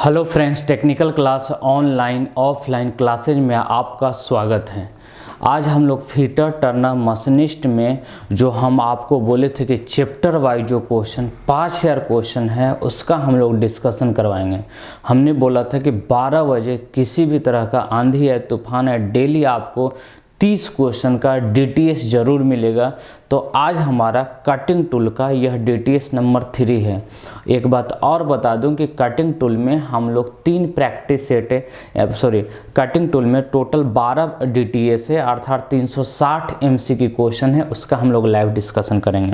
Hello friends, technical class online offline classes में आपका स्वागत है। आज हम लोग फीटर टर्नर मशीनिस्ट में जो हम आपको बोले थे कि चैप्टर वाइज जो क्वेश्चन 5000 क्वेश्चन है उसका हम लोग डिस्कशन करवाएंगे। हमने बोला था कि 12 बजे किसी भी तरह का आंधी है, तूफान है, डेली आपको 30 क्वेश्चन का DTS जरूर मिलेगा। तो आज हमारा कटिंग टूल का यह DTS नंबर 3 है। एक बात और बता दूं कि कटिंग टूल में हम लोग 3 प्रैक्टिस सेट है, कटिंग टूल में टोटल 12 DTS है, अर्थात 360 MCQ क्वेश्चन है। उसका हम लोग लाइव डिस्कशन करेंगे।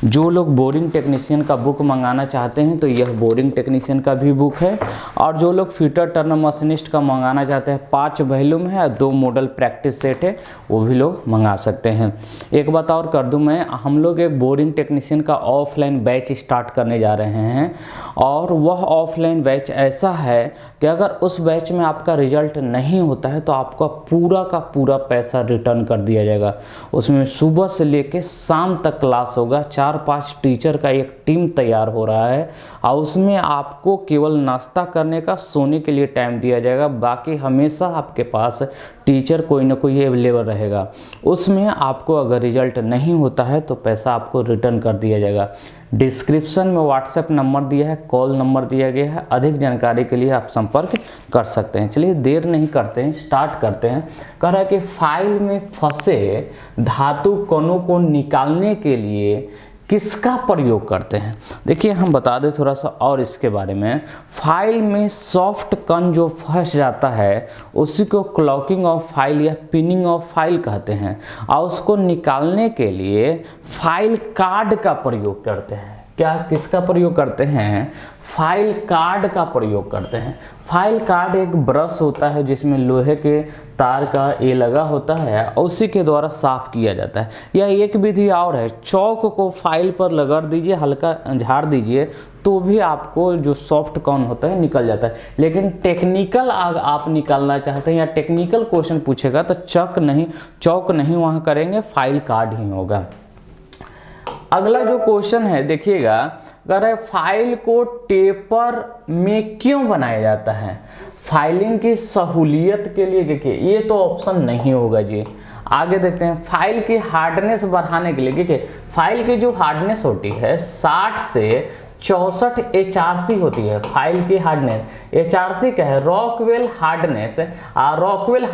जो लोग बोरिंग टेक्नीशियन का बुक मंगाना चाहते हैं तो यह बोरिंग टेक्नीशियन का भी बुक है, और जो लोग फीटर टर्नर मशीनिस्ट का मंगाना चाहते हैं 5 वॉल्यूम है, 2 मॉडल प्रैक्टिस सेट है, वो भी लोग मंगा सकते हैं। एक बात और कर दूं मैं, हम लोग एक बोरिंग टेक्नीशियन का ऑफलाइन बैच स्टार्ट करने जा रहे हैं, और वह ऑफलाइन बैच ऐसा है कि अगर उस बैच में आपका रिजल्ट नहीं होता है तो आपका पूरा का पूरा पैसा रिटर्न कर दिया जाएगा। उसमें सुबह से लेकर शाम तक क्लास होगा, 4-5 टीचर का एक टीम तैयार हो रहा है, और उसमें आपको केवल नाश्ता करने का, सोने के लिए टाइम दिया जाएगा। बाकी हमेशा आपके पास टीचर कोई ना कोई अवेलेबल रहेगा। उसमें आपको अगर रिजल्ट नहीं होता है तो पैसा आपको रिटर्न कर दिया जाएगा। डिस्क्रिप्शन में व्हाट्सएप नंबर दिया है, कॉल नंबर दिया गया है। अधिक जानकारी के लिए आप संपर्क कर सकते हैं। चलिए देर नहीं करते हैं, स्टार्ट करते हैं। कह रहा है कि फाइल में फंसे धातु कणों को निकालने के लिए किसका प्रयोग करते हैं। देखिए हम बता दें थोड़ा सा और इसके बारे में। फाइल में सॉफ्ट कण जो फंस जाता है उसी को क्लॉकिंग ऑफ फाइल या पिनिंग ऑफ फाइल कहते हैं, और उसको निकालने के लिए फाइल कार्ड का प्रयोग करते हैं। क्या किसका प्रयोग करते हैं? फाइल कार्ड का प्रयोग करते हैं। फाइल कार्ड एक ब्रश होता है जिसमें लोहे के तार का ये लगा होता है, और उसी के द्वारा साफ किया जाता है। या एक विधि और है, चौक को फाइल पर रगड़ दीजिए, हल्का झाड़ दीजिए, तो भी आपको जो सॉफ्ट कण होता है निकल जाता है। लेकिन टेक्निकल आप निकालना चाहते हैं या टेक्निकल क्वेश्चन पूछेगा तो चौक नहीं वहाँ करेंगे, फाइल कार्ड ही होगा। अगला जो क्वेश्चन है देखिएगा, अगर है फाइल को टेपर में क्यों बनाया जाता है? फाइलिंग की सहूलियत के लिए। देखिए ये तो ऑप्शन नहीं होगा जी। आगे देखते हैं, फाइल की हार्डनेस बढ़ाने के लिए। देखिए फाइल की जो हार्डनेस होती है 60 से 64 HRC होती है। फाइल की हार्डनेस HRC क्या है? Rockwell hardness. रॉकवेल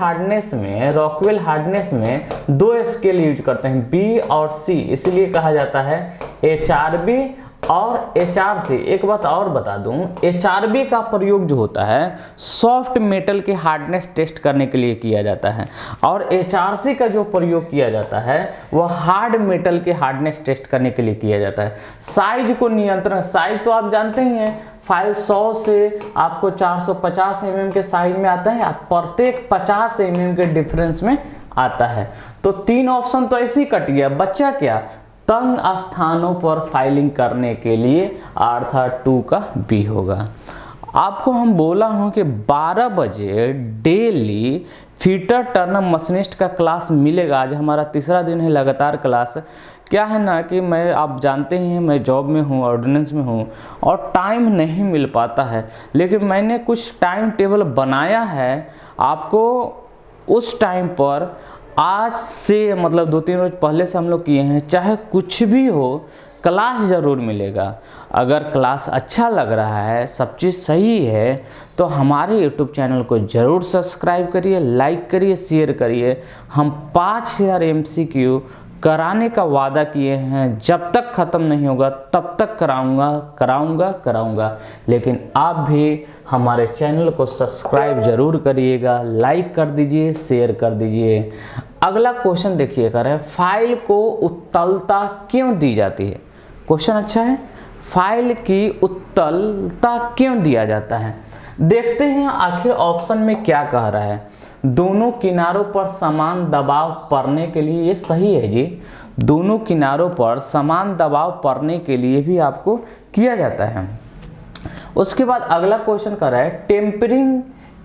हार्डनेस में 2 स्केल यूज करते हैं, B और C, इसलिए कहा जाता है HRB और HRC। एक बात और बता दूं, HRB का प्रयोग जो होता है सॉफ्ट मेटल के हार्डनेस टेस्ट करने के लिए किया जाता है, और HRC का जो प्रयोग किया जाता है वह हार्ड मेटल के हार्डनेस टेस्ट करने के लिए किया जाता है। साइज को नियंत्रण, साइज तो आप जानते ही हैं, फाइल 100 से आपको 450 mm के साइज में आता है, प्रत्येक 50 mm के डिफरेंस में आता है। तो 3 ऑप्शन तो ऐसे ही कट गया, बच्चा क्या? तंग स्थानों पर फाइलिंग करने के लिए, अर्थात 2 का B होगा। आपको हम बोला हूं कि 12 बजे डेली फीटर टर्नर मशीनिस्ट का क्लास मिलेगा। आज हमारा 3रा दिन है लगातार क्लास। क्या है ना कि आप जानते ही हैं मैं जॉब में हूँ, ऑर्डिनेंस में हूँ, और टाइम नहीं मिल पाता है, लेकिन मैंने कुछ टाइम टेबल बनाया है आपको उस टाइम पर। आज से मतलब 2-3 रोज पहले से हम लोग किए हैं, चाहे कुछ भी हो क्लास ज़रूर मिलेगा। अगर क्लास अच्छा लग रहा है, सब चीज़ सही है, तो हमारे YouTube चैनल को ज़रूर सब्सक्राइब करिए, लाइक करिए, शेयर करिए। हम 5000 MCQ कराने का वादा किए हैं, जब तक ख़त्म नहीं होगा तब तक कराऊंगा। लेकिन आप भी हमारे चैनल को सब्सक्राइब जरूर करिएगा, लाइक कर दीजिए, शेयर कर दीजिए। अगला क्वेश्चन देखिए, कर है फाइल को उत्तलता क्यों दी जाती है? क्वेश्चन अच्छा है, फाइल की उत्तलता क्यों दिया जाता है? देखते हैं आखिर ऑप्शन में क्या कह रहा है। दोनों किनारों पर समान दबाव पड़ने के लिए, ये सही है जी। दोनों किनारों पर समान दबाव पड़ने के लिए भी आपको किया जाता है। उसके बाद अगला क्वेश्चन कर रहा है टेम्परिंग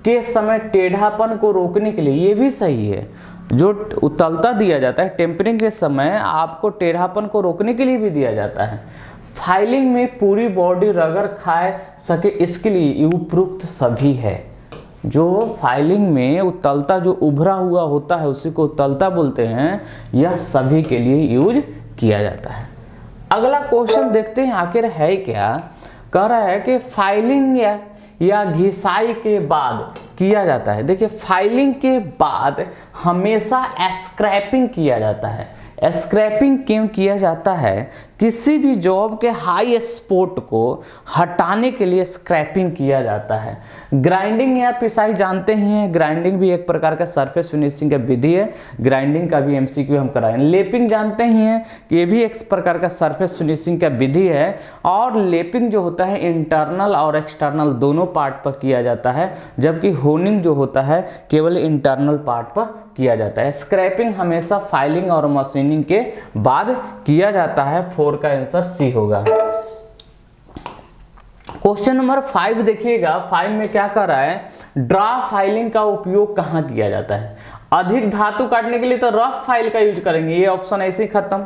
के समय टेढ़ापन को रोकने के लिए, ये भी सही है। जो उत्तलता दिया जाता है टेम्परिंग के समय आपको टेढ़ापन को रोकने के लिए भी दिया जाता है। फाइलिंग में पूरी बॉडी रगड़ खाए सके इसके लिए उपयुक्त सभी है। जो फाइलिंग में उत्तलता जो उभरा हुआ होता है उसी को उत्तलता बोलते हैं, यह सभी के लिए यूज किया जाता है। अगला क्वेश्चन देखते हैं आखिर है क्या। कह रहा है कि फाइलिंग या घिसाई के बाद किया जाता है। देखिए फाइलिंग के बाद हमेशा स्क्रैपिंग किया जाता है। स्क्रैपिंग क्यों किया जाता है? किसी भी जॉब के हाई स्पॉट को हटाने के लिए स्क्रैपिंग किया जाता है। ग्राइंडिंग या पिसाई जानते ही हैं, ग्राइंडिंग भी एक प्रकार का सरफेस फिनिशिंग का विधि है। ग्राइंडिंग का भी एमसीक्यू हम कराएंगे। लेपिंग जानते ही हैं कि ये भी एक प्रकार का सरफेस फिनिशिंग का विधि है। और लेपिंग जो होता है इंटरनल और एक्सटर्नल दोनों पार्ट पर किया जाता है, जबकि होनिंग जो होता है केवल इंटरनल पार्ट पर किया जाता है। स्क्रैपिंग हमेशा फाइलिंग और मशीनिंग के बाद किया जाता है। 4 का आंसर सी होगा। क्वेश्चन नंबर 5 देखिएगा। 5 में क्या कर रहा है, ड्रा फाइलिंग का उपयोग कहां किया जाता है? अधिक धातु काटने के लिए तो रफ फाइल का यूज करेंगे, ये ऑप्शन ऐसे ही खत्म।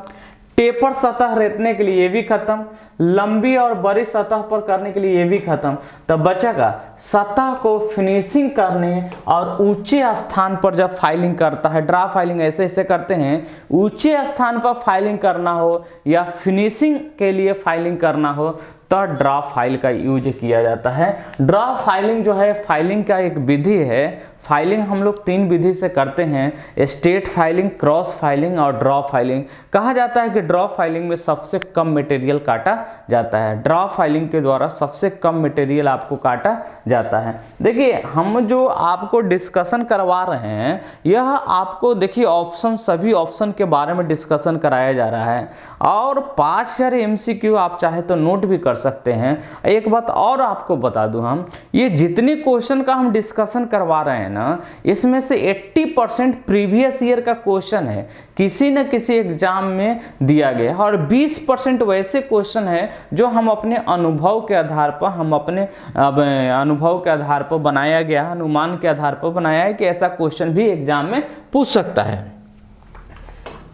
टेपर सतह रेतने के लिए ये भी खत्म। लंबी और बड़ी सतह पर करने के लिए ये भी खत्म। तब बचेगा सतह को फिनिशिंग करने और ऊंचे स्थान पर जब फाइलिंग करता है, ड्रा फाइलिंग ऐसे ऐसे करते हैं, ऊंचे स्थान पर फाइलिंग करना हो या फिनिशिंग के लिए फाइलिंग करना हो तो ड्रा फाइल का यूज किया जाता है। ड्रा फाइलिंग जो है फाइलिंग का एक विधि है। फाइलिंग हम लोग 3 विधि से करते हैं, स्ट्रेट फाइलिंग, क्रॉस फाइलिंग और ड्रॉ फाइलिंग। कहा जाता है कि ड्रॉ फाइलिंग में सबसे कम मटेरियल काटा जाता है। ड्रॉ फाइलिंग के द्वारा सबसे कम मटेरियल आपको काटा जाता है। देखिए हम जो आपको डिस्कशन करवा रहे हैं यह आपको देखिए ऑप्शन, सभी ऑप्शन के बारे में डिस्कशन कराया जा रहा है और 5000 MCQ आप चाहे तो नोट भी कर सकते हैं। एक बात और आपको बता दूं, हम ये जितने क्वेश्चन का हम डिस्कशन करवा रहे हैं ना, इसमें से 80% प्रीवियस ईयर का क्वेश्चन है, किसी न किसी एग्जाम में दिया गया, और 20% वैसे क्वेश्चन है जो हम अपने अनुभव के आधार पर, अनुभव के आधार पर बनाया गया, अनुमान के आधार पर बनाया है कि ऐसा क्वेश्चन भी एग्जाम में पूछ सकता है।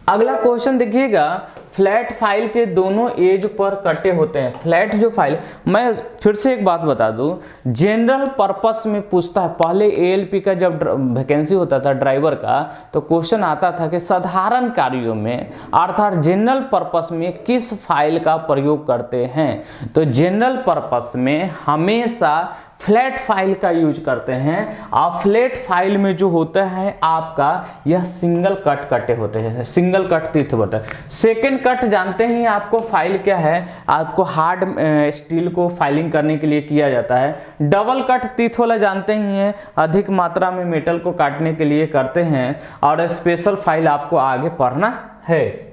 अगला क्वेश्चन देखिएगा, फ्लैट फाइल के दोनों एज पर कटे होते हैं। फ्लैट जो फाइल, मैं फिर से एक बात बता दूं, जनरल पर्पस में पूछता है। पहले ALP का जब वैकेंसी होता था ड्राइवर का, तो क्वेश्चन आता था कि साधारण कार्यों में अर्थात जनरल पर्पस में किस फाइल का प्रयोग करते हैं। तो जनरल पर्पस में हमेशा फ्लैट फाइल का यूज करते हैं। और फ्लैट फाइल में जो होता है आपका यह सिंगल कट कटे होते हैं, सिंगल कट तीर्थ बटन। सेकेंड कट जानते ही आपको फाइल क्या है, आपको हार्ड स्टील को फाइलिंग करने के लिए किया जाता है। डबल कट तीर्थ वाला जानते ही हैं, अधिक मात्रा में मेटल को काटने के लिए करते हैं। और स्पेशल फाइल आपको आगे पढ़ना है।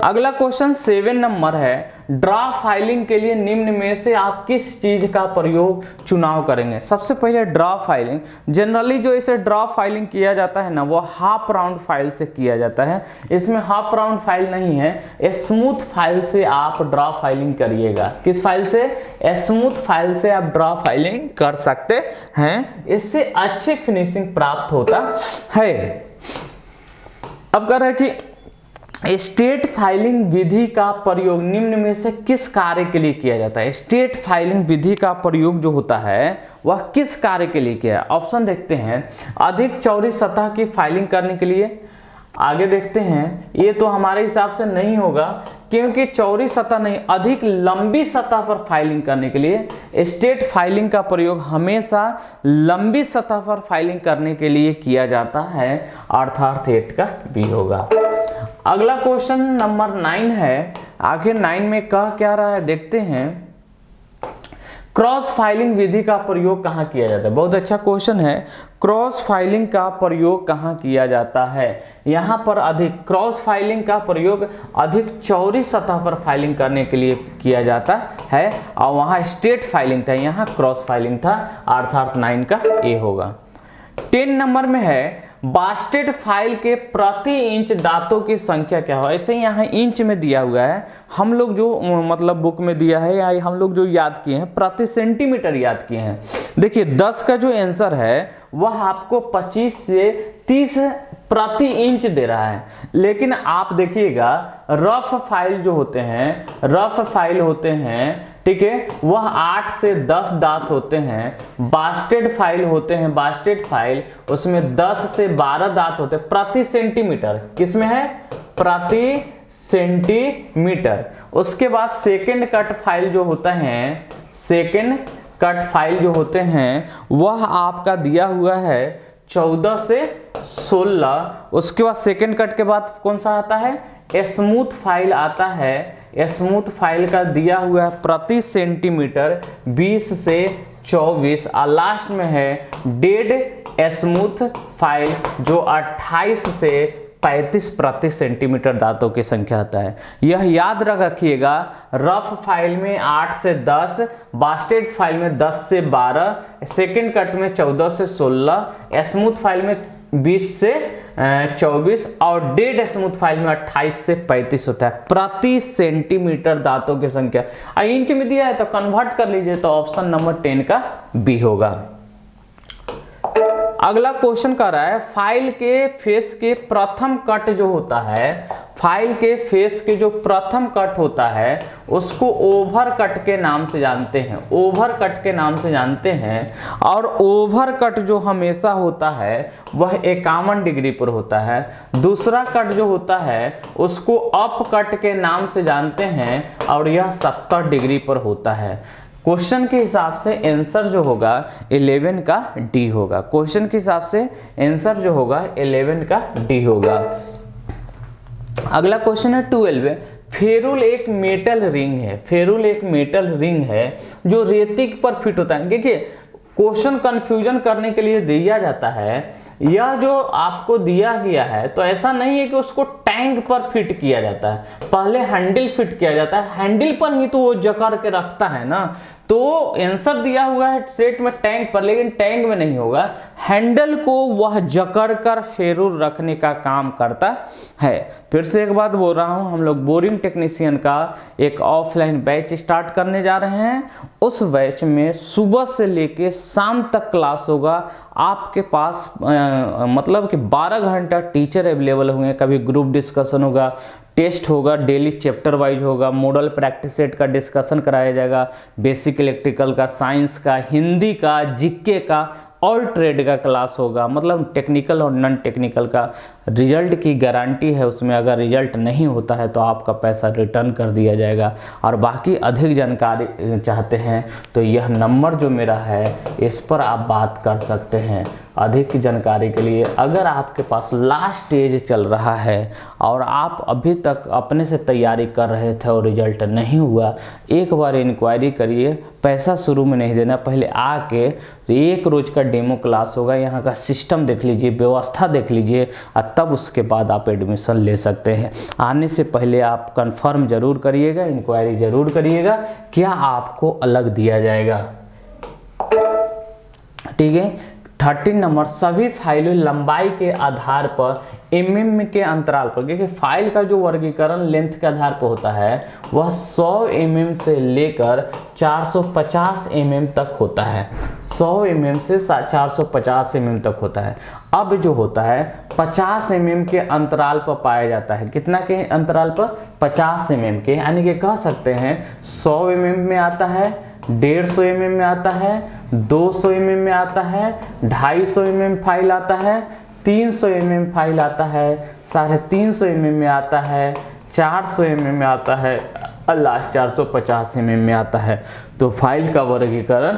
अगला क्वेश्चन 7 नंबर है, ड्रा फाइलिंग के लिए निम्न में से आप किस चीज का प्रयोग चुनाव करेंगे। सबसे पहले ड्रा फाइलिंग, जनरली जो इसे ड्रा फाइलिंग किया जाता है ना, वो हाफ राउंड फाइल से किया जाता है। इसमें हाफ राउंड फाइल नहीं है, स्मूथ फाइल से आप ड्रा फाइलिंग करिएगा। किस फाइल से? स्मूथ फाइल से आप ड्रा फाइलिंग कर सकते हैं, इससे अच्छी फिनिशिंग प्राप्त होता है। अब कह रहे हैं कि स्टेट फाइलिंग विधि का प्रयोग निम्न में से किस कार्य के लिए किया जाता है। स्टेट फाइलिंग विधि का प्रयोग जो होता है वह किस कार्य के लिए किया है। ऑप्शन देखते हैं, अधिक चौड़ी सतह की फाइलिंग करने के लिए। आगे देखते हैं, ये तो हमारे हिसाब से नहीं होगा क्योंकि चौड़ी सतह नहीं, अधिक लंबी सतह पर फाइलिंग करने के लिए स्टेट फाइलिंग का प्रयोग हमेशा लंबी सतह पर फाइलिंग करने के लिए किया जाता है, अर्थात 8 का बी होगा। अगला क्वेश्चन नंबर 9 है। आखिर 9 में कह क्या रहा है देखते हैं, क्रॉस फाइलिंग विधि का प्रयोग कहाँ किया जाता है। बहुत अच्छा क्वेश्चन है, क्रॉस फाइलिंग का प्रयोग कहाँ किया जाता है। यहाँ पर अधिक क्रॉस फाइलिंग का प्रयोग अधिक चौड़ी सतह पर फाइलिंग करने के लिए किया जाता है, और वहाँ स्ट्रेट फाइलिंग था, यहाँ क्रॉस फाइलिंग था, अर्थात 9 का ए होगा। 10 नंबर में है, बास्टेड फाइल के प्रति इंच दांतों की संख्या क्या हो। ऐसे ही यहाँ इंच में दिया हुआ है, हम लोग जो मतलब बुक में दिया है या हम लोग जो याद किए हैं प्रति सेंटीमीटर याद किए हैं। देखिए 10 का जो आंसर है वह आपको 25 से 30 प्रति इंच दे रहा है। लेकिन आप देखिएगा रफ फाइल जो होते हैं, रफ फाइल होते हैं, ठीक है, वह 8 से 10 दांत होते हैं। बास्टेड फाइल होते हैं, बास्टेड फाइल उसमें 10 से 12 दांत होते हैं प्रति सेंटीमीटर। किसमें है? प्रति सेंटीमीटर। उसके बाद सेकेंड कट फाइल जो होता है, सेकेंड कट फाइल जो होते हैं वह आपका दिया हुआ है 14 से 16। उसके बाद सेकेंड कट के बाद कौन सा आता है? स्मूथ फाइल आता है। स्मूथ फाइल का दिया हुआ है प्रति सेंटीमीटर 20 से 24। और लास्ट में है डेड स्मूथ फाइल जो 28 से 35 प्रति सेंटीमीटर दांतों की संख्या आता है। यह याद रखिएगा, रफ फाइल में 8 से 10, बास्टेड फाइल में 10 से 12, सेकेंड कट में 14 से 16, स्मूथ फाइल में 20 से 24 और डेड स्मूथ फाइल में 28 से 35 होता है प्रति सेंटीमीटर दांतों की संख्या। इंच में दिया है तो कन्वर्ट कर लीजिए, तो ऑप्शन नंबर 10 का बी होगा। अगला क्वेश्चन कर रहा है फाइल के फेस के प्रथम कट जो होता है, फाइल के फेस के जो प्रथम कट होता है उसको ओवर कट के नाम से जानते हैं, ओवर कट के नाम से जानते हैं। और ओवर कट जो हमेशा होता है वह 51 डिग्री पर होता है। दूसरा कट जो होता है उसको अप कट के नाम से जानते हैं और यह 70 डिग्री पर होता है। क्वेश्चन के हिसाब से आंसर जो होगा 11 का डी होगा। क्वेश्चन के हिसाब से आंसर जो होगा 11 का डी होगा। अगला क्वेश्चन है 12। फेरुल एक मेटल रिंग है, फेरुल एक मेटल रिंग है जो रेतिक पर फिट होता है। देखिए क्वेश्चन कंफ्यूजन करने के लिए दिया जाता है, यह जो आपको दिया गया है तो ऐसा नहीं है कि उसको टैंक पर फिट किया जाता है, पहले हैंडल फिट किया जाता है, हैंडल पर ही तो वो जकड़ के रखता है ना। तो आंसर दिया हुआ है सेट में टैंक पर, लेकिन टैंक में नहीं होगा, हैंडल को वह जकड़ कर फेरुल रखने का काम करता है। फिर से एक बात बोल रहा हूं, हम लोग बोरिंग टेक्नीशियन का एक ऑफलाइन बैच स्टार्ट करने जा रहे हैं। उस बैच में सुबह से लेके शाम तक क्लास होगा। आपके पास मतलब कि 12 घंटा टीचर अवेलेबल होंगे। कभी ग्रुप डिस्कशन होगा, टेस्ट होगा, डेली चैप्टर वाइज होगा, मॉडल प्रैक्टिस सेट का डिस्कशन कराया जाएगा, बेसिक इलेक्ट्रिकल का, साइंस का, हिंदी का, जीके का और ट्रेड का क्लास होगा। मतलब टेक्निकल और नॉन टेक्निकल का रिजल्ट की गारंटी है उसमें। अगर रिजल्ट नहीं होता है तो आपका पैसा रिटर्न कर दिया जाएगा। और बाकी अधिक जानकारी चाहते हैं तो यह नंबर जो मेरा है इस पर आप बात कर सकते हैं अधिक जानकारी के लिए। अगर आपके पास लास्ट स्टेज चल रहा है और आप अभी तक अपने से तैयारी कर रहे थे और रिजल्ट नहीं हुआ, एक बार इंक्वायरी करिए। पैसा शुरू में नहीं देना, पहले आके एक रोज का डेमो क्लास होगा, यहाँ का सिस्टम देख लीजिए, व्यवस्था देख लीजिए और तब उसके बाद आप एडमिशन ले सकते हैं। आने से पहले आप कंफर्म जरूर करिएगा, इंक्वायरी जरूर करिएगा, क्या आपको अलग दिया जाएगा। ठीक है। 13 नंबर, सभी फाइलें लंबाई के आधार पर mm के अंतराल पर, क्योंकि फाइल का जो वर्गीकरण लेंथ के आधार पर होता है वह 100 mm से लेकर 450 mm तक होता है। 100 mm से 450 mm तक होता है। अब जो होता है 50 mm के अंतराल पर पाया जाता है। कितना के अंतराल पर? 50 mm के, यानी कि कह सकते हैं 100 mm में आता है, 150 mm में आता है, 200 mm में आता है, 250 mm फाइल आता है, 300 mm फाइल आता है, 350 mm में आता है, 400 mm में आता है और लास्ट 450 mm में आता है। तो फाइल का वर्गीकरण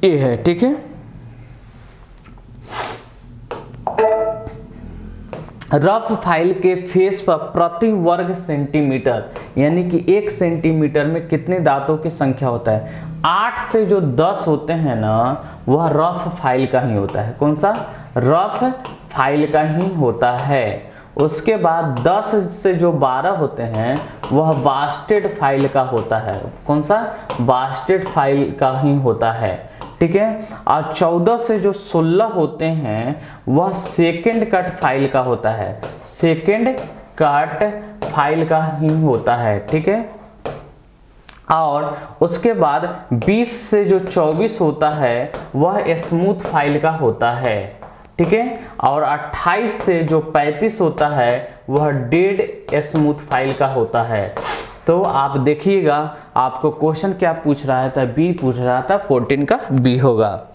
ये है। ठीक है। रफ फाइल के फेस पर प्रति वर्ग सेंटीमीटर, यानी कि 1 सेंटीमीटर में कितने दांतों की संख्या होता है? 8 से जो 10 होते हैं ना वह रफ फाइल का ही होता है। कौन सा? रफ फाइल का ही होता है। उसके बाद 10 से जो 12 होते हैं वह बास्टेड फाइल का होता है। कौन सा? बास्टेड फाइल का ही होता है। ठीक है। और 14 से जो 16 होते हैं वह सेकेंड कट फाइल का होता है, सेकेंड कट फाइल का ही होता है। ठीक है। और उसके बाद 20 से जो 24 होता है वह स्मूथ फाइल का होता है। ठीक ठीक है। और 28 से जो 35 होता है वह डेड स्मूथ फाइल का होता है। तो आप देखिएगा आपको क्वेश्चन क्या पूछ रहा था, बी पूछ रहा था, 14 का बी होगा।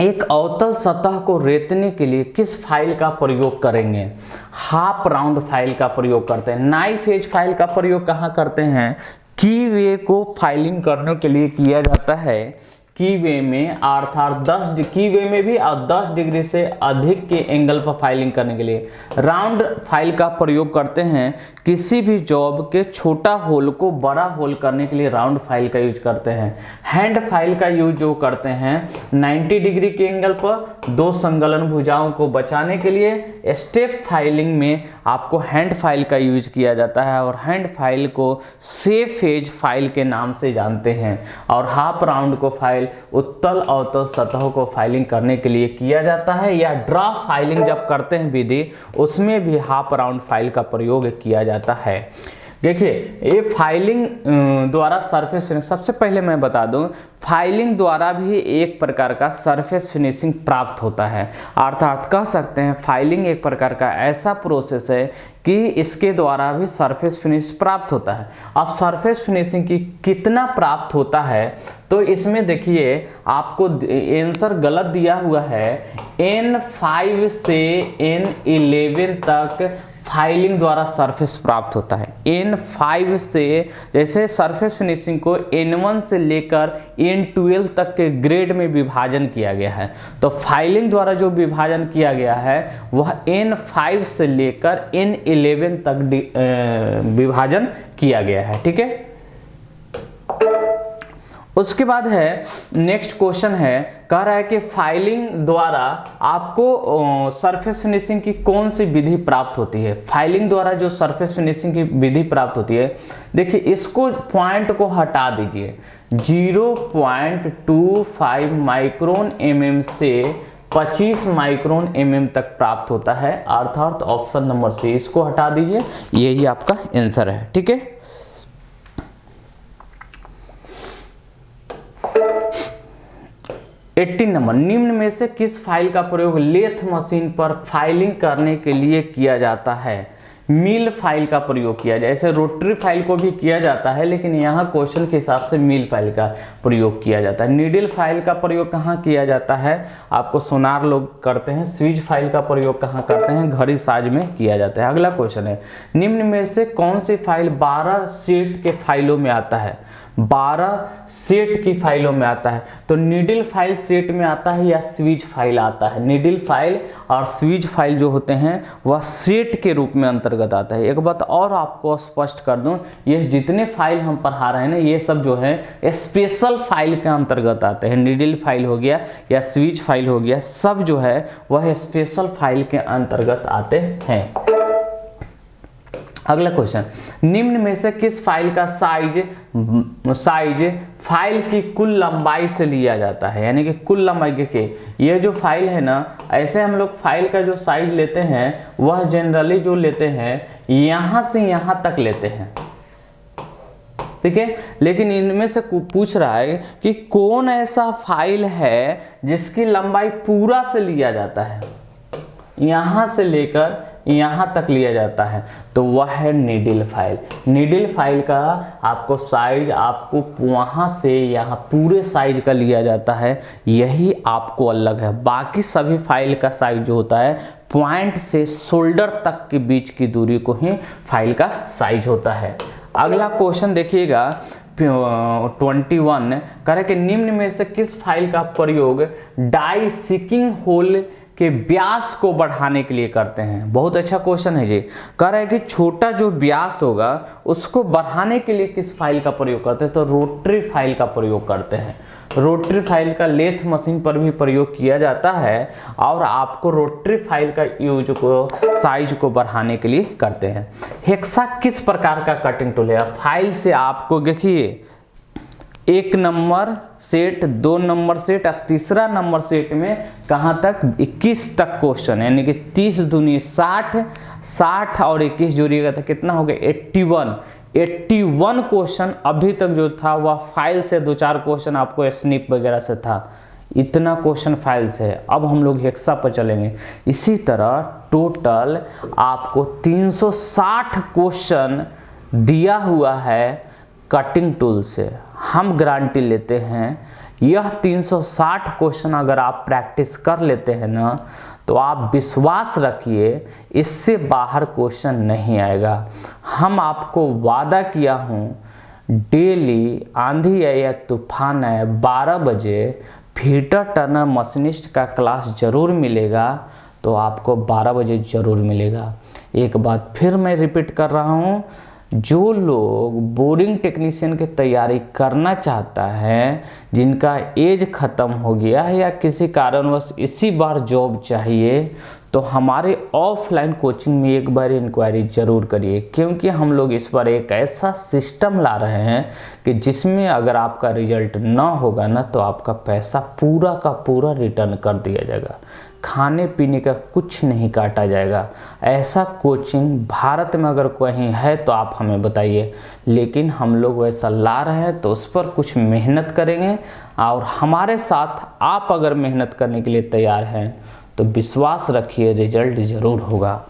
एक अवतल सतह को रेतने के लिए किस फाइल का प्रयोग करेंगे? हाफ राउंड फाइल का प्रयोग करते हैं। नाइफ एज फाइल का प्रयोग कहाँ करते हैं? कीवे को फाइलिंग करने के लिए किया जाता है। कीवे में अर्थात 10 कीवे में भी और 10 डिग्री से अधिक के एंगल पर फाइलिंग करने के लिए राउंड फाइल का प्रयोग करते हैं। किसी भी जॉब के छोटा होल को बड़ा होल करने के लिए राउंड फाइल का यूज करते हैं। हैंड फाइल का यूज जो करते हैं 90 डिग्री के एंगल पर 2 संलग्न भुजाओं को बचाने के लिए। स्टेप फाइलिंग में आपको हैंड फाइल का यूज किया जाता है और हैंड फाइल को सेफ एज फाइल के नाम से जानते हैं। और हाफ राउंड को फाइल उत्तल अवतल सतहों को फाइलिंग करने के लिए किया जाता है। या ड्रा फाइलिंग जब करते हैं विधि, उसमें भी हाफ राउंड फाइल का प्रयोग किया जाता है। देखिए ये फाइलिंग द्वारा सरफेस फिनिशिंग, सबसे पहले मैं बता दूं फाइलिंग द्वारा भी एक प्रकार का सरफेस फिनिशिंग प्राप्त होता है। अर्थात कह सकते हैं फाइलिंग एक प्रकार का ऐसा प्रोसेस है कि इसके द्वारा भी सरफेस फिनिश प्राप्त होता है। अब सरफेस फिनिशिंग की कितना प्राप्त होता है, तो इसमें देखिए आपको आंसर गलत दिया हुआ है। N5 से N11 तक फाइलिंग द्वारा सरफेस प्राप्त होता है। N5 से, जैसे सरफेस फिनिशिंग को N1 से लेकर N12 तक के ग्रेड में विभाजन किया गया है, तो फाइलिंग द्वारा जो विभाजन किया गया है वह N5 से लेकर N11 तक विभाजन किया गया है। ठीक है, उसके बाद है नेक्स्ट क्वेश्चन है, कह रहा है कि फाइलिंग द्वारा आपको सरफेस फिनिशिंग की कौन सी विधि प्राप्त होती है? फाइलिंग द्वारा जो सरफेस फिनिशिंग की विधि प्राप्त होती है, देखिए इसको पॉइंट को हटा दीजिए। 0.25 माइक्रोन mm से 25 माइक्रोन mm तक प्राप्त होता है, अर्थात ऑप्शन नंबर सी, इसको हटा दीजिए, यही आपका आंसर है। ठीक है, 18 नंबर, निम्न में से किस फाइल का प्रयोग लेथ मशीन पर फाइलिंग करने के लिए किया जाता है? मिल फाइल का प्रयोग किया जाए। ऐसे रोटरी फाइल को भी किया जाता है, लेकिन यहाँ क्वेश्चन के हिसाब से मिल फाइल का प्रयोग किया जाता है। नीडल फाइल का प्रयोग कहाँ किया जाता है? आपको सोनार लोग करते हैं। स्विच फाइल का प्रयोग कहाँ करते हैं? घड़ी साज में किया जाता है। अगला क्वेश्चन है, निम्न में से कौन सी फाइल 12 शीट के फाइलों में आता है? 12 सेट की फाइलों में आता है, तो नीडल फाइल सेट में आता है या स्विच फाइल आता है? नीडल फाइल और स्विच फाइल जो होते हैं वह सेट के रूप में अंतर्गत आता है। एक बात और आपको स्पष्ट कर दूं, ये जितने फाइल हम पढ़ा रहे हैं ना, ये सब जो है स्पेशल फाइल के अंतर्गत आते हैं। नीडल फाइल हो गया या स्विच फाइल हो गया, सब जो है वह स्पेशल फाइल के अंतर्गत आते हैं। अगला क्वेश्चन, निम्न में से किस फाइल का साइज फाइल की कुल लंबाई से लिया जाता है? यानी कि कुल लंबाई के ये जो फाइल है ना, ऐसे हम लोग फाइल का जो साइज लेते हैं वह जनरली जो लेते हैं यहाँ से यहाँ तक लेते हैं। ठीक है, लेकिन इनमें से पूछ रहा है कि कौन ऐसा फाइल है जिसकी लंबाई पूरा से लिया जाता है, यहाँ से लेकर यहाँ तक लिया जाता है, तो वह है नीडल फाइल। नीडल फाइल का आपको साइज आपको वहाँ से यहाँ पूरे साइज का लिया जाता है, यही आपको अलग है। बाकी सभी फाइल का साइज जो होता है पॉइंट से शोल्डर तक के बीच की दूरी को ही फाइल का साइज होता है। अगला क्वेश्चन देखिएगा 21, कह रहे कि निम्न में से किस फाइल का प्रयोग डाई सिकिंग होल के व्यास को बढ़ाने के लिए करते हैं? बहुत अच्छा क्वेश्चन है जी। कह रहा है कि छोटा जो व्यास होगा उसको बढ़ाने के लिए किस फाइल का प्रयोग करते हैं? तो रोटरी फाइल का प्रयोग करते हैं। रोटरी फाइल का लेथ मशीन पर भी प्रयोग किया जाता है और आपको रोटरी फाइल का यूज को साइज को बढ़ाने के लिए करते हैं। हेक्सा किस प्रकार का कटिंग टूल है? फाइल से आपको देखिए 1 नंबर सेट, 2 नंबर सेट और तीसरा नंबर सेट में कहाँ तक 21 तक क्वेश्चन, यानी कि 30 दूनी 60, 60 और 21 जोड़िएगा तो कितना हो गया 81 क्वेश्चन अभी तक जो था वह फाइल से 2-4 क्वेश्चन आपको स्निप वगैरह से था, इतना क्वेश्चन फाइल से है। अब हम लोग हेक्सा पर चलेंगे। इसी तरह टोटल आपको 360 क्वेश्चन दिया हुआ है कटिंग टूल से। हम गारंटी लेते हैं यह 360 क्वेश्चन अगर आप प्रैक्टिस कर लेते हैं ना, तो आप विश्वास रखिए इससे बाहर क्वेश्चन नहीं आएगा। हम आपको वादा किया हूँ, डेली आंधी आए या तूफान आए 12 बजे फीटर टर्नर मशीनिस्ट का क्लास ज़रूर मिलेगा, तो आपको 12 बजे ज़रूर मिलेगा। एक बात फिर मैं रिपीट कर रहा हूँ, जो लोग बोरिंग टेक्नीशियन की तैयारी करना चाहता है, जिनका एज ख़त्म हो गया है या किसी कारणवश इसी बार जॉब चाहिए, तो हमारे ऑफलाइन कोचिंग में एक बार इंक्वायरी ज़रूर करिए, क्योंकि हम लोग इस बार एक ऐसा सिस्टम ला रहे हैं कि जिसमें अगर आपका रिजल्ट ना होगा ना, तो आपका पैसा पूरा का पूरा रिटर्न कर दिया जाएगा, खाने पीने का कुछ नहीं काटा जाएगा। ऐसा कोचिंग भारत में अगर कहीं है तो आप हमें बताइए, लेकिन हम लोग वैसा ला रहे हैं तो उस पर कुछ मेहनत करेंगे, और हमारे साथ आप अगर मेहनत करने के लिए तैयार हैं तो विश्वास रखिए रिजल्ट ज़रूर होगा।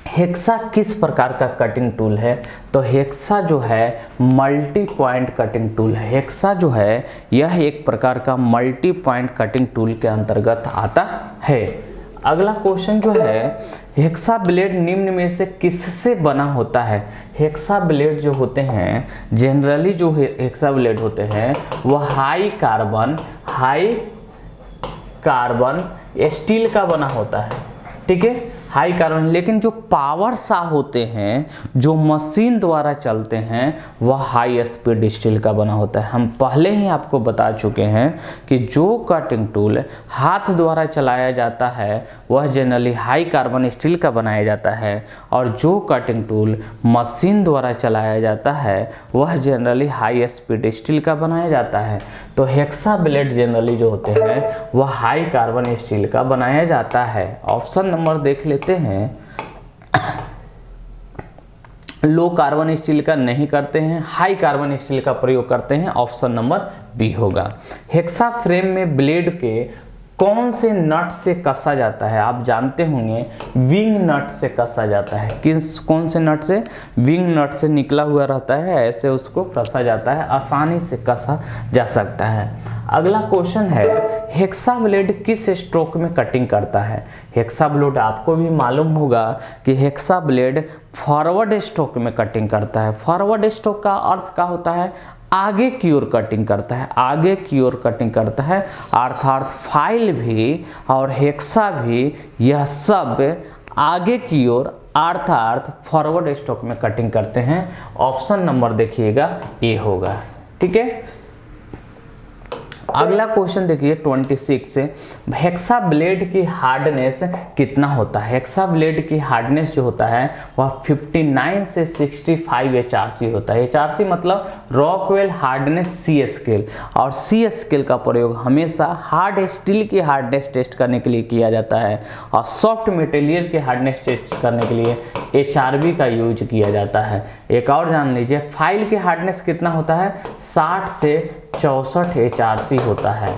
हेक्सा किस प्रकार का कटिंग टूल है? तो हेक्सा जो है मल्टी पॉइंट कटिंग टूल है। हेक्सा जो है यह एक प्रकार का मल्टी पॉइंट कटिंग टूल के अंतर्गत आता है। अगला क्वेश्चन जो है, हेक्सा ब्लेड निम्न में से किससे बना होता है? हेक्सा ब्लेड जो होते हैं जनरली जो हेक्सा ब्लेड होते हैं वह हाई कार्बन स्टील का बना होता है, ठीक है, हाई कार्बन। लेकिन जो पावर सा होते हैं, जो मशीन द्वारा चलते हैं, वह हाई स्पीड स्टील का बना होता है। हम पहले ही आपको बता चुके हैं कि जो कटिंग टूल हाथ द्वारा चलाया जाता है वह जनरली हाई कार्बन स्टील का बनाया जाता है, और जो कटिंग टूल मशीन द्वारा चलाया जाता है वह जनरली हाई स्पीड स्टील का बनाया जाता है। तो हेक्सा ब्लेड जनरली जो होते हैं वह हाई कार्बन स्टील का बनाया जाता है। ऑप्शन नंबर देख लेते हैं, लो कार्बन स्टील का नहीं करते हैं, हाई कार्बन स्टील का प्रयोग करते हैं। ऑप्शन नंबर बी होगा। हेक्सा फ्रेम में ब्लेड के कौन से नट से कसा जाता है? आप जानते होंगे विंग नट से कसा जाता है। कौन से नट से? विंग नट से निकला हुआ रहता है, ऐसे उसको कसा जाता है, आसानी से कसा जा सकता है। अगला क्वेश्चन है, हेक्सा ब्लेड किस स्ट्रोक में कटिंग करता है? हेक्सा ब्लेड आपको भी मालूम होगा कि हेक्सा ब्लेड फॉरवर्ड स्ट्रोक में कटिंग करता है। फॉरवर्ड स्ट्रोक का अर्थ क्या होता है? आगे की ओर कटिंग करता है, आगे की ओर कटिंग करता है, अर्थात फाइल भी और हेक्सा भी यह सब आगे की ओर अर्थात फॉरवर्ड स्ट्रोक में कटिंग करते हैं। ऑप्शन नंबर देखिएगा ए होगा, ठीक है। अगला क्वेश्चन देखिए 26 से, हेक्सा ब्लेड की हार्डनेस कितना होता है? हेक्सा ब्लेड की हार्डनेस जो होता है वह 59 से 65 HRC होता है। HRC मतलब रॉकवेल हार्डनेस सी स्केल, और सी स्केल का प्रयोग हमेशा हार्ड स्टील की हार्डनेस टेस्ट करने के लिए किया जाता है, और सॉफ्ट मटेरियल की हार्डनेस टेस्ट करने के लिए HRB का यूज किया जाता है। एक और जान लीजिए, फाइल की हार्डनेस कितना होता है? 60 से 64 HRC होता है,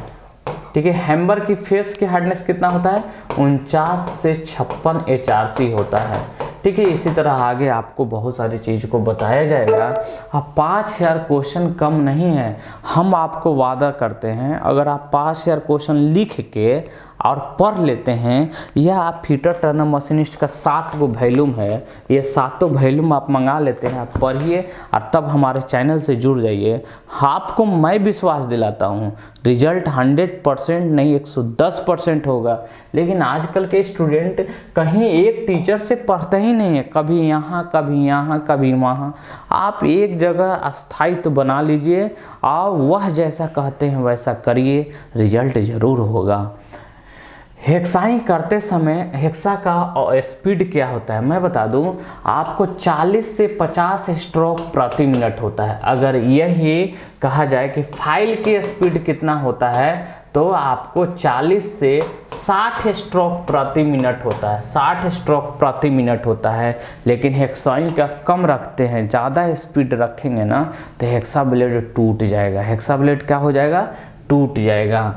ठीक है। हैमर की फेस की हार्डनेस कितना होता है? 49 से 56 HRC होता है, ठीक है। इसी तरह आगे आपको बहुत सारी चीज़ को बताया जाएगा। अब 5000 क्वेश्चन कम नहीं है, हम आपको वादा करते हैं अगर आप 5000 क्वेश्चन लिख के और पढ़ लेते हैं, या आप फीटर टर्नर मशीनिस्ट का 7 गो वॉल्यूम है, ये 7 वॉल्यूम आप मंगा लेते हैं, आप पढ़िए और तब हमारे चैनल से जुड़ जाइए। आपको मैं विश्वास दिलाता हूँ रिजल्ट 100% नहीं 110% होगा। लेकिन आजकल के स्टूडेंट कहीं एक टीचर से पढ़ते ही नहीं है, कभी यहाँ कभी यहाँ कभी वहाँ। आप एक जगह स्थायित्व बना लीजिए और वह जैसा कहते हैं वैसा करिए, रिजल्ट ज़रूर होगा। हेक्साइंग करते समय हेक्सा का स्पीड क्या होता है मैं बता दूं आपको, 40 से 50 स्ट्रोक प्रति मिनट होता है। अगर यही कहा जाए कि फाइल की स्पीड कितना होता है तो आपको 40 से 60 स्ट्रोक प्रति मिनट होता है, 60 स्ट्रोक प्रति मिनट होता है। लेकिन हेक्साइंग का कम रखते हैं, ज़्यादा स्पीड रखेंगे ना तो हेक्सा ब्लेड टूट जाएगा, हेक्सा ब्लेड क्या हो जाएगा, टूट जाएगा।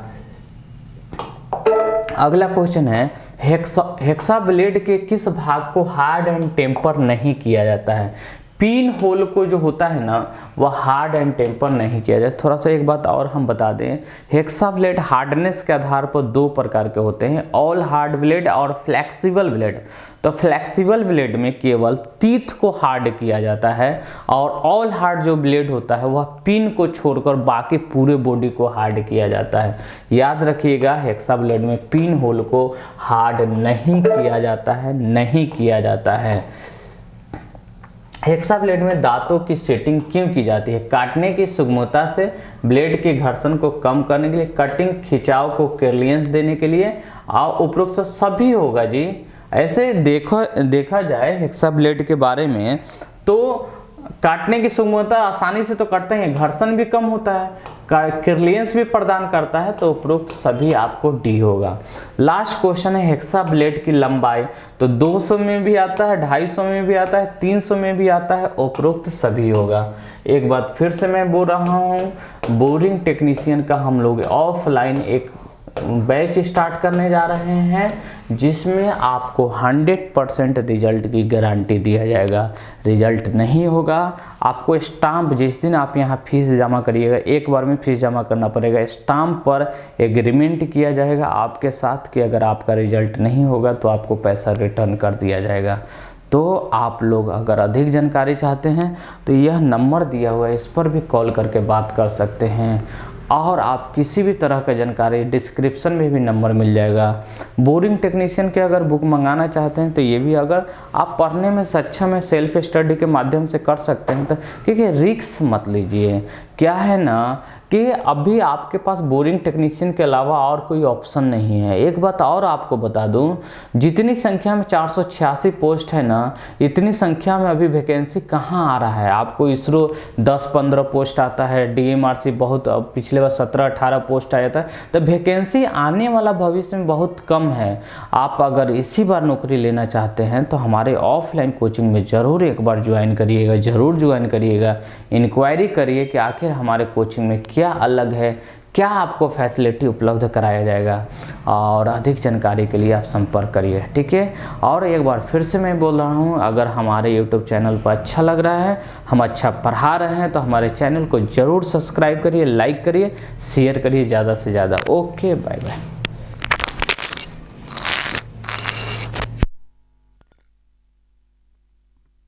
अगला क्वेश्चन है, हेक्सा ब्लेड के किस भाग को हार्ड एंड टेम्पर नहीं किया जाता है। पिन होल को जो होता है ना वह हार्ड एंड टेम्पर नहीं किया जाए। थोड़ा सा एक बात और हम बता दें, हेक्सा ब्लेड हार्डनेस के आधार पर दो प्रकार के होते हैं, ऑल हार्ड ब्लेड और फ्लेक्सिबल ब्लेड। तो फ्लेक्सिबल ब्लेड में केवल टीथ को हार्ड किया जाता है और ऑल हार्ड जो ब्लेड होता है वह पिन को छोड़कर बाकी पूरे बॉडी को हार्ड किया जाता है। याद रखिएगा, हेक्सा ब्लेड में पिन होल को हार्ड नहीं किया जाता है, नहीं किया जाता है। हेक्सा ब्लेड में दांतों की सेटिंग क्यों की जाती है? काटने की सुगमता से, ब्लेड के घर्षण को कम करने के लिए, कटिंग खिंचाव को क्लियरेंस देने के लिए और उपरोक्त सभी होगा जी। ऐसे देखा जाए हेक्सा ब्लेड के बारे में तो काटने की सुगमता, आसानी से तो कटते हैं, घर्षण भी कम होता है, क्लियरेंस भी प्रदान करता है, तो उपरोक्त सभी आपको डी होगा। लास्ट क्वेश्चन है, हेक्सा ब्लेड की लंबाई तो 200 में भी आता है, 250 में भी आता है, 300 में भी आता है, उपरोक्त सभी होगा। एक बात फिर से मैं बोल रहा हूँ, बोरिंग टेक्नीशियन का हम लोग ऑफलाइन एक बैच स्टार्ट करने जा रहे हैं जिसमें आपको 100% रिजल्ट की गारंटी दिया जाएगा। रिजल्ट नहीं होगा, आपको स्टाम्प, जिस दिन आप यहाँ फीस जमा करिएगा, एक बार में फीस जमा करना पड़ेगा, स्टाम्प पर एग्रीमेंट किया जाएगा आपके साथ कि अगर आपका रिजल्ट नहीं होगा तो आपको पैसा रिटर्न कर दिया जाएगा। तो आप लोग अगर अधिक जानकारी चाहते हैं तो यह नंबर दिया हुआ है, इस पर भी कॉल करके बात कर सकते हैं। और आप किसी भी तरह का जानकारी डिस्क्रिप्शन में भी नंबर मिल जाएगा। बोरिंग टेक्नीशियन के अगर बुक मंगाना चाहते हैं तो ये भी, अगर आप पढ़ने में सक्षम है, सेल्फ स्टडी के माध्यम से कर सकते हैं। तो क्योंकि रिस्क मत लीजिए, क्या है ना कि अभी आपके पास बोरिंग टेक्नीशियन के अलावा और कोई ऑप्शन नहीं है। एक बात और आपको बता दूं, जितनी संख्या में 486 पोस्ट है ना, इतनी संख्या में अभी वैकेंसी कहाँ आ रहा है। आपको इसरो 10-15 पोस्ट आता है, डीएमआरसी बहुत पिछले बार 17-18 पोस्ट आया था। तो वैकेंसी आने वाला भविष्य में बहुत कम है। आप अगर इसी बार नौकरी लेना चाहते हैं तो हमारे ऑफलाइन कोचिंग में ज़रूर एक बार ज्वाइन करिएगा, ज़रूर ज्वाइन करिएगा। इंक्वायरी करिए कि आखिर हमारे कोचिंग में क्या अलग है, क्या आपको फैसिलिटी उपलब्ध कराया जाएगा। और अधिक जानकारी के लिए आप संपर्क करिए, ठीक है। और एक बार फिर से मैं बोल रहा हूँ, अगर हमारे YouTube चैनल पर अच्छा लग रहा है, हम अच्छा पढ़ा रहे हैं, तो हमारे चैनल को ज़रूर सब्सक्राइब करिए, लाइक करिए, शेयर करिए ज़्यादा से ज़्यादा। Okay, bye bye.